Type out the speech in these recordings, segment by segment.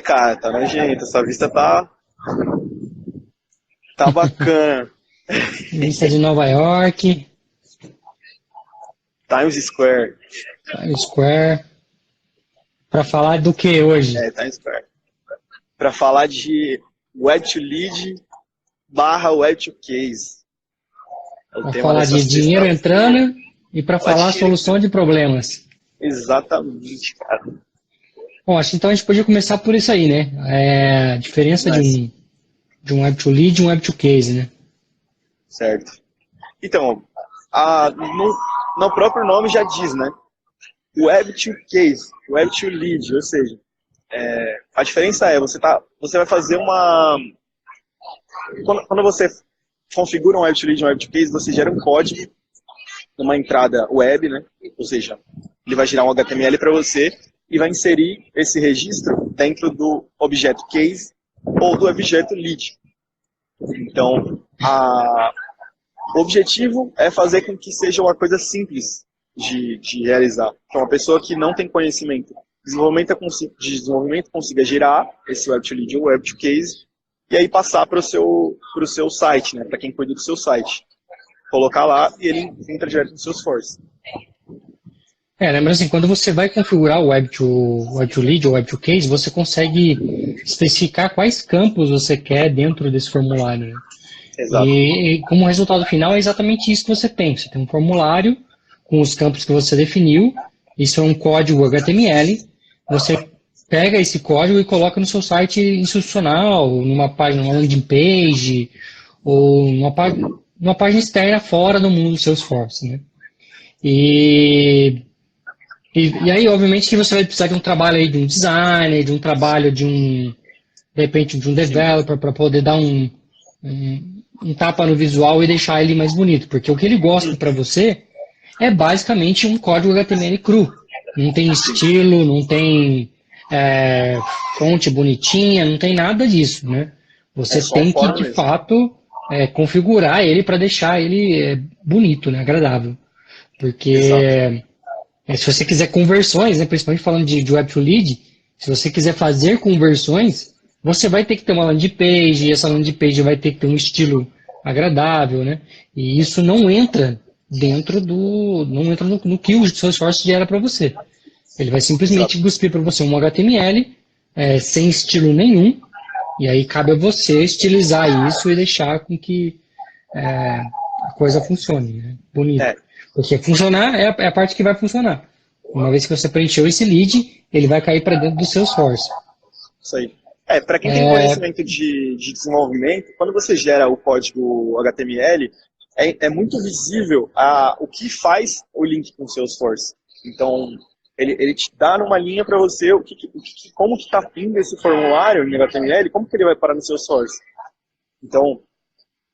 Cara, tá nojento. Essa vista tá bacana. Vista de Nova York, Times Square. Times Square. Para falar do que hoje? Times Square. Pra falar de Web to Lead barra Web to Case. É o Para tema falar dessa de dinheiro sexta-feira. entrando e para Falar de falar dinheiro. solução de problemas. Exatamente, cara. Bom, acho que então a gente podia começar por isso aí, né? A diferença de Mas, um Web to Lead e um Web to Case, né? certo. Então, no próprio nome já diz, né? Web to Case, Web to Lead, ou seja, a diferença é, você vai fazer uma... Quando você configura um Web to Lead e um Web to Case, você gera um código numa entrada web, né? Ou seja, ele vai gerar um HTML para você e vai inserir esse registro dentro do objeto case ou do objeto lead. Então, o objetivo é fazer com que seja uma coisa simples de realizar. Que uma pessoa que não tem conhecimento de desenvolvimento consiga gerar esse Web to Lead ou Web to Case e aí passar para o seu site, né? Para quem cuida do seu site. Colocar lá e ele entra direto no Salesforce. Lembra assim, quando você vai configurar o Web to Lead ou Web to Case, você consegue especificar quais campos você quer dentro desse formulário, né? Exato. E como resultado final é exatamente isso que você tem. Você tem um formulário com os campos que você definiu, isso é um código HTML, você pega esse código e coloca no seu site institucional, numa página, numa landing page, ou numa página externa fora do mundo do Salesforce, né? E aí, obviamente, que você vai precisar de um trabalho aí de um designer, de um trabalho de repente, de um developer para poder dar um tapa no visual e deixar ele mais bonito. Porque o que ele gosta para você é basicamente um código HTML cru. Não tem estilo, não tem fonte bonitinha, não tem nada disso, né? Você Só tem que, forma de mesmo. fato, configurar ele para deixar ele bonito, né? Agradável. Exato. Porque se você quiser conversões, né, principalmente falando de Web to Lead, se você quiser fazer conversões, você vai ter que ter uma landing page, e essa landing page vai ter que ter um estilo agradável, né? E isso não entra não entra no que o Salesforce gera para você. Ele vai Exato. simplesmente cuspir para você um HTML sem estilo nenhum, e aí cabe a você estilizar isso e deixar com que a coisa funcione, né? Bonito. É, Porque funcionar é a parte que vai funcionar. Uma vez que você preencheu esse lead, ele vai cair para dentro do Salesforce. isso aí. Para quem tem conhecimento de desenvolvimento, quando você gera o código HTML, é muito visível o que faz o link com o Salesforce. Então, ele te dá numa linha para você como que está vindo esse formulário em HTML, como que ele vai parar no Salesforce. Então,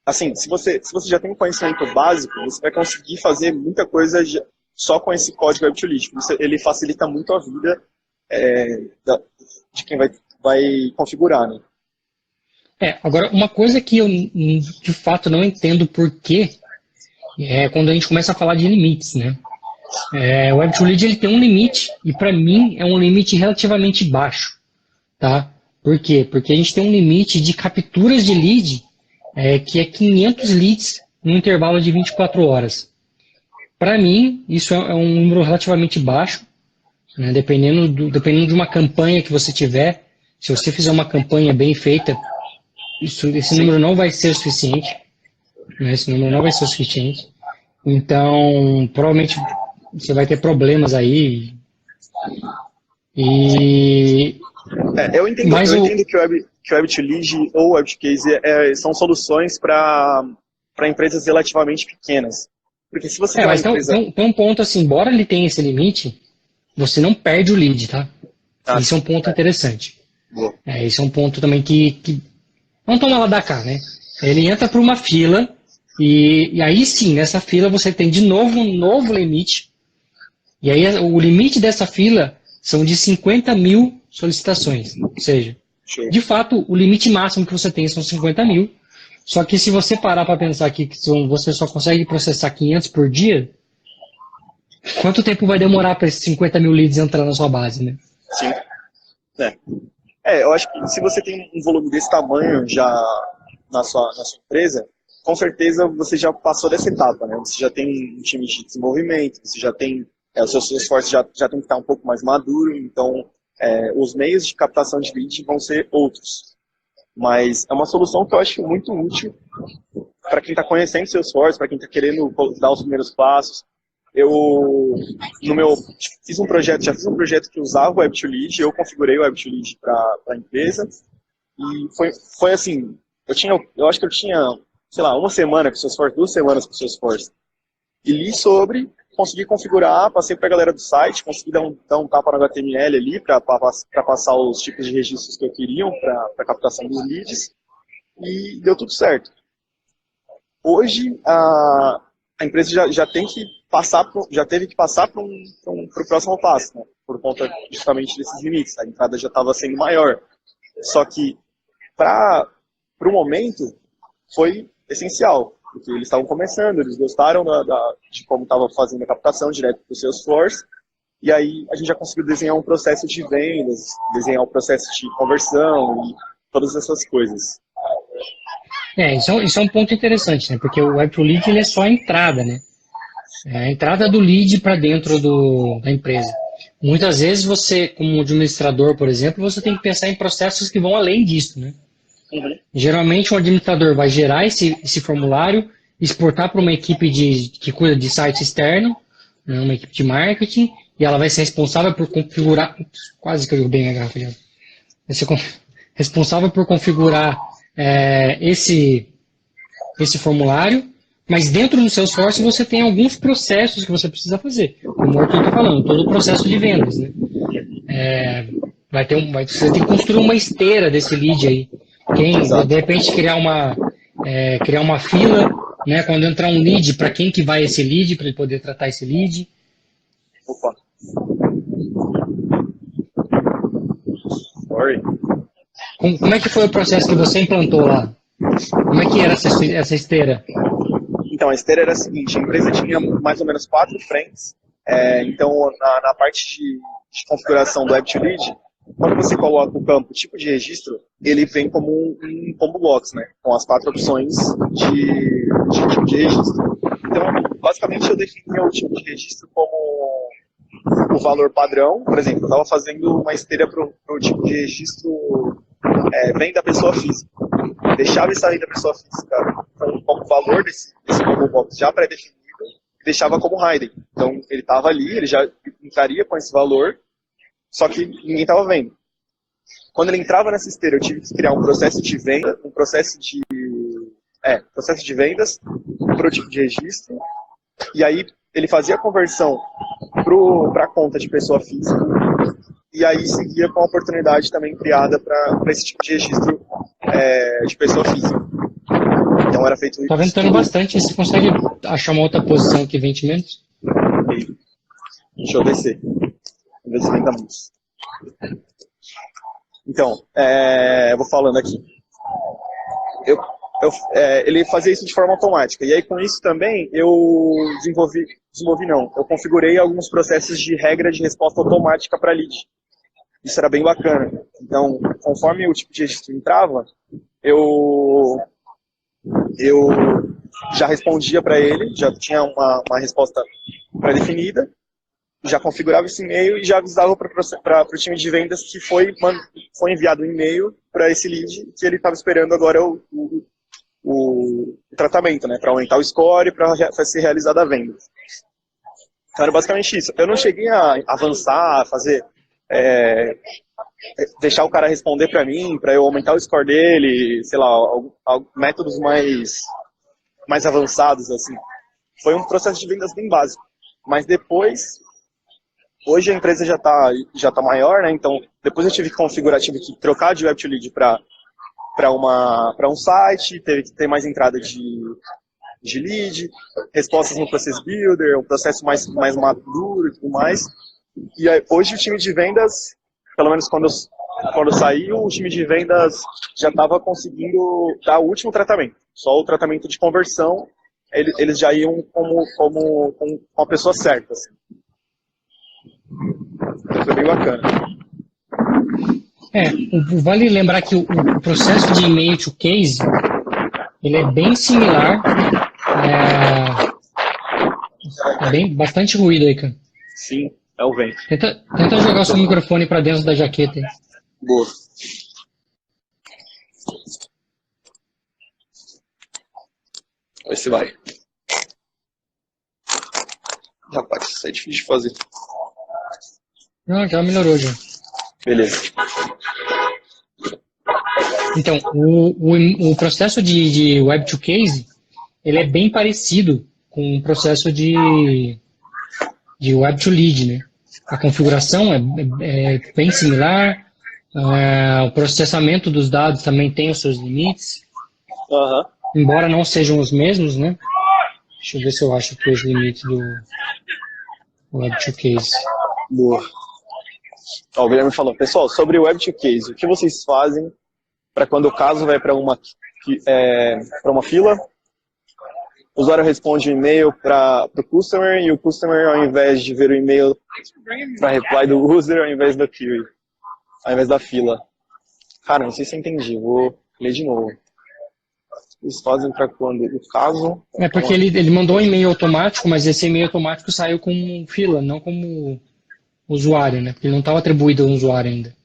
assim, se você já tem um conhecimento básico, você vai conseguir fazer muita coisa só com esse código Web to Lead. Ele facilita muito a vida de quem vai configurar, né? Agora, uma coisa que eu de fato não entendo por quê é quando a gente começa a falar de limites, né? O Web to Lead ele tem um limite e para mim é um limite relativamente baixo, tá? Por quê? Porque a gente tem um limite de capturas de lead que é 500 leads no intervalo de 24 horas. Para mim, isso é um número relativamente baixo, né? Dependendo de uma campanha que você tiver. Se você fizer uma campanha bem feita, esse Sim. número não vai ser o suficiente. Né? Esse número não vai ser o suficiente. Então, provavelmente você vai ter problemas aí. Eu entendo que o Web to Lead ou Web to Case são soluções para empresas relativamente pequenas. Porque se você tem uma Mas empresa... tem um ponto assim, embora ele tenha esse limite, você não perde o lead, tá? Isso é um Sim. ponto interessante. Boa. Esse é um ponto também que não toma lá da cá, né? Ele entra para uma fila e aí sim, nessa fila você tem de novo um novo limite. E aí o limite dessa fila são de 50 mil solicitações. Ou seja, Show. de fato, o limite máximo que você tem são 50 mil. Só que se você parar para pensar aqui que você só consegue processar 500 por dia, quanto tempo vai demorar para esses 50 mil leads entrar na sua base, né? Sim. É. Eu acho que se você tem um volume desse tamanho já na sua empresa, com certeza você já passou dessa etapa, né? Você já tem um time de desenvolvimento, você já tem, os seus esforços já tem que estar um pouco mais maduro, então os meios de captação de lead vão ser outros. Mas é uma solução que eu acho muito útil para quem está conhecendo seu esforço, para quem está querendo dar os primeiros passos. Eu, no meu, já fiz um projeto que usava o Web2Lead, eu configurei o Web2Lead para a empresa, e foi assim, eu acho que eu tinha, sei lá, uma semana com o Salesforce, 2 semanas com o Salesforce, e li sobre, consegui configurar, passei para a galera do site, consegui dar um tapa no HTML ali para passar os tipos de registros que eu queria para a captação dos leads, e deu tudo certo. Hoje, a empresa já teve que passar para o próximo passo, né? Por conta justamente desses limites. A entrada já estava sendo maior. Só que, para o momento, foi essencial, porque eles estavam começando, eles gostaram de como estava fazendo a captação direto para o Salesforce, e aí a gente já conseguiu desenhar um processo de vendas, desenhar um processo de conversão e todas essas coisas. Isso é um ponto interessante, né? Porque o Web2Lead ele é só a entrada, né? É a entrada do lead para dentro da empresa. Muitas vezes você, como administrador, por exemplo, você tem que pensar em processos que vão além disso, né? Uhum. Geralmente um administrador vai gerar esse formulário, exportar para uma equipe que cuida de site externo, né, uma equipe de marketing, e ela vai ser responsável por configurar. Quase que eu derrubei a garrafa de água. Vai ser responsável por configurar esse formulário, mas dentro do Salesforce você tem alguns processos que você precisa fazer. Como o Arthur está falando, todo o processo de vendas. Né? Você tem que construir uma esteira desse lead aí. De repente criar uma fila, né, quando entrar um lead, para quem que vai esse lead, para ele poder tratar esse lead. Opa. Sorry. Como é que foi o processo que você implantou lá? Como é que era essa esteira? Então, a esteira era a seguinte, a empresa tinha mais ou menos 4 frentes, então na parte de configuração do Web2Lead, quando você coloca o campo tipo de registro, ele vem como um combo box, né, com as 4 opções de tipo de registro. Então, basicamente, eu definia o tipo de registro como o valor padrão. Por exemplo, eu estava fazendo uma esteira para o tipo de registro vem da pessoa física. Deixava isso aí da pessoa física como valor desse combo box já pré-definido e deixava como hidden. Então, ele estava ali, ele já entraria com esse valor, só que ninguém estava vendo. Quando ele entrava nessa esteira, eu tive que criar um processo de venda, processo de vendas para o tipo de registro, e aí ele fazia a conversão para a conta de pessoa física, e aí seguia com a oportunidade também criada para esse tipo de registro de pessoa física. Então era feito isso. Tá ventando bastante, você consegue achar uma outra posição aqui, 20 minutos? Deixa eu descer. Vamos ver se venta muito. Então, eu vou falando aqui. Ele fazia isso de forma automática. E aí, com isso também, eu eu configurei alguns processos de regra de resposta automática para lead. Isso era bem bacana. Então, conforme o tipo de registro entrava, eu já respondia para ele, já tinha uma resposta pré-definida, já configurava esse e-mail e já avisava para o time de vendas que foi enviado um e-mail para esse lead que ele estava esperando agora o tratamento, né, para aumentar o score e para ser realizada a venda. Então era basicamente isso. Eu não cheguei a avançar, a fazer, deixar o cara responder para mim, para eu aumentar o score dele, sei lá, métodos mais avançados, assim. Foi um processo de vendas bem básico. Mas depois, hoje a empresa já tá maior, né, então depois eu tive que trocar de Web2Lead para um site, teve que ter mais entrada de lead, respostas no Process Builder, um processo mais maduro e tudo mais. E aí, hoje o time de vendas, pelo menos quando saiu, o time de vendas já estava conseguindo dar o último tratamento. Só o tratamento de conversão, eles já iam com a pessoa certa. Assim. Foi bem bacana. Vale lembrar que o processo de e-mail to case, ele é bem similar. Bastante ruído aí, cara. Sim, é o vento. Tenta jogar o seu microfone para dentro da jaqueta aí. Boa. Vê se vai. Rapaz, isso é difícil de fazer. Não, já melhorou já. Beleza. Então, o processo de Web2Case, ele é bem parecido com o processo de Web2Lead, né? A configuração é bem similar, o processamento dos dados também tem os seus limites, embora não sejam os mesmos, né? Deixa eu ver se eu acho aqui os limites do Web2Case. Boa. Ó, o Guilherme falou, pessoal, sobre o Web2Case, o que vocês fazem para quando o caso vai para uma fila, o usuário responde o e-mail para o customer e o customer, ao invés de ver o e-mail para reply do user, ao invés da queue, ao invés da fila. Cara, não sei se eu entendi, vou ler de novo. Eles fazem para quando o caso... É porque ele mandou um e-mail automático, mas esse e-mail automático saiu como fila, não como usuário, né? Porque ele não estava atribuído ao usuário ainda.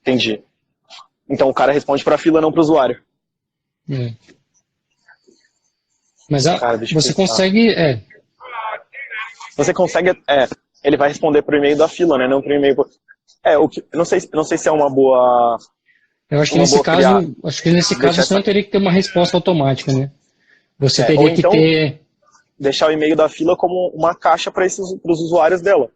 Entendi. Então o cara responde para a fila, não para o usuário. Mas você consegue... Você consegue... ele vai responder para o e-mail da fila, né? Não para o e-mail... não sei se é uma boa... Eu acho que nesse caso você não teria que ter uma resposta automática, né? Você teria que ter... Deixar o e-mail da fila como uma caixa para os usuários dela.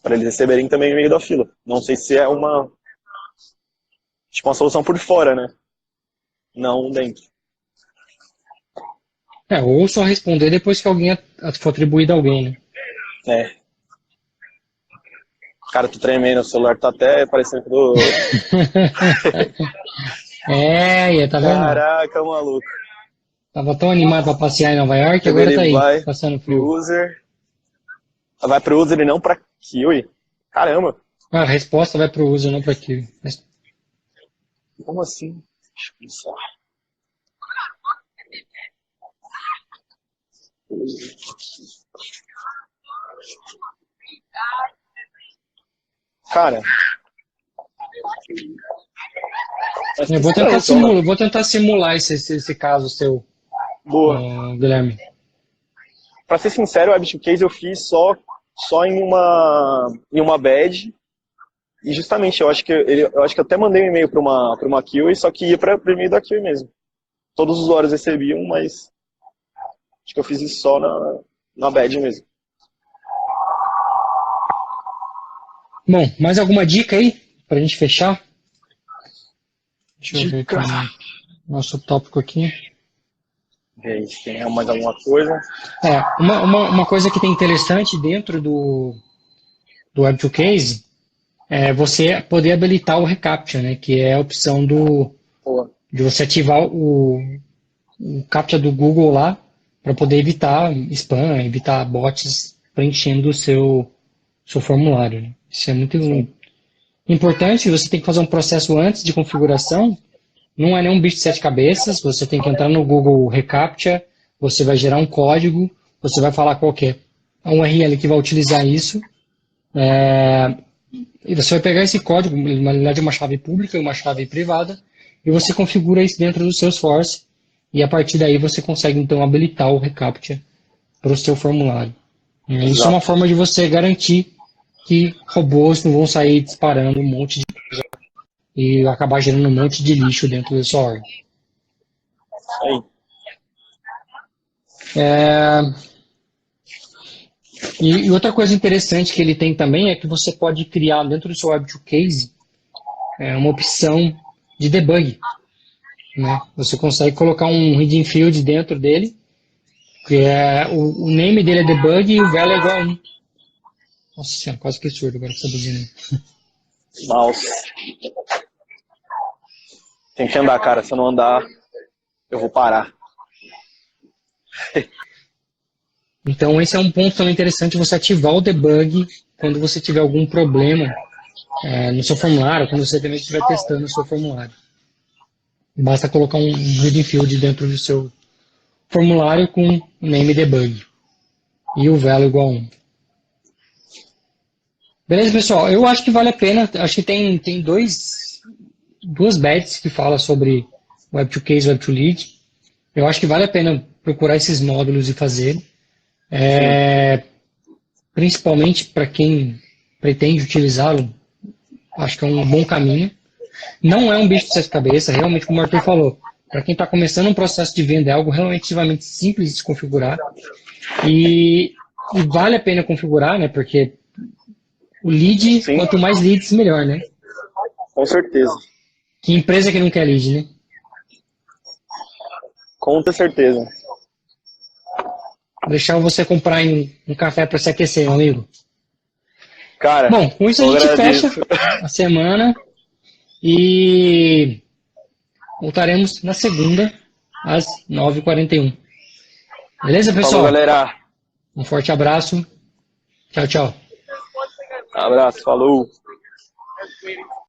Para eles receberem também o e-mail da fila. Não sei se é uma solução por fora, né? Não dentro. Ou só responder depois que alguém for atribuído a alguém, né? Cara, tô tremendo, o celular tá até parecendo que eu tô... tá vendo? Caraca, maluco. Tava tão animado pra passear em Nova York, agora tá aí, passando frio. Vai pro user e não pra queue? Caramba. A resposta vai pro user, não pra queue. Como assim? Deixa eu pensar. Cara. Eu vou tentar simular esse caso seu. Boa. Guilherme. Pra ser sincero, o Web2Case eu fiz só em uma badge. E justamente, eu acho que eu até mandei um e-mail para uma queue, só que ia para o e-mail da queue mesmo. Todos os usuários recebiam, mas acho que eu fiz isso só na badge mesmo. Bom, mais alguma dica aí pra gente fechar? Deixa eu ver nosso tópico aqui. E se tem mais alguma coisa? Uma coisa que tem interessante dentro do Web2Case é você poder habilitar o reCAPTCHA, né? Que é a opção de você ativar o CAPTCHA do Google lá para poder evitar spam, evitar bots preenchendo o seu formulário, né? Isso é muito importante. Você tem que fazer um processo antes de configuração. Não é nenhum bicho de 7 cabeças. Você tem que entrar no Google reCAPTCHA, você vai gerar um código, você vai falar qual que é a URL que vai utilizar isso. E você vai pegar esse código, na realidade é uma chave pública e uma chave privada, e você configura isso dentro do Salesforce, e a partir daí você consegue então habilitar o reCAPTCHA para o seu formulário. Isso é uma forma de você garantir que robôs não vão sair disparando um monte de coisa e acabar gerando um monte de lixo dentro da sua org. E outra coisa interessante que ele tem também é que você pode criar dentro do seu Web2Case uma opção de debug, né? Você consegue colocar um hidden field dentro dele, que o name dele é debug e o value é igual a 1. Nossa senhora, quase que surdo agora que você tá buzinando. Mouse. Tem que andar, cara. Se eu não andar, eu vou parar. Então esse é um ponto também interessante, você ativar o debug quando você tiver algum problema no seu formulário, quando você também estiver testando o seu formulário. Basta colocar um hidden field dentro do seu formulário com name debug e o value igual a 1. Beleza, pessoal? Eu acho que vale a pena. Acho que tem duas bets que falam sobre Web2Case e Web2Lead. Eu acho que vale a pena procurar esses módulos e fazer. Principalmente para quem pretende utilizá-lo, acho que é um bom caminho. Não é um bicho de sete cabeças, realmente, como o Arthur falou. Para quem está começando um processo de venda, é algo relativamente simples de se configurar. E vale a pena configurar, né? Porque o lead, Sim. quanto mais leads, melhor, né? Com certeza. Que empresa que não quer lead, né? Com certeza. Vou deixar você comprar um café para se aquecer, meu amigo. Cara, bom, com isso a gente fecha a semana e voltaremos na segunda às 9h41. Beleza, pessoal? Falou, galera. Um forte abraço. Tchau, tchau. Abraço, falou.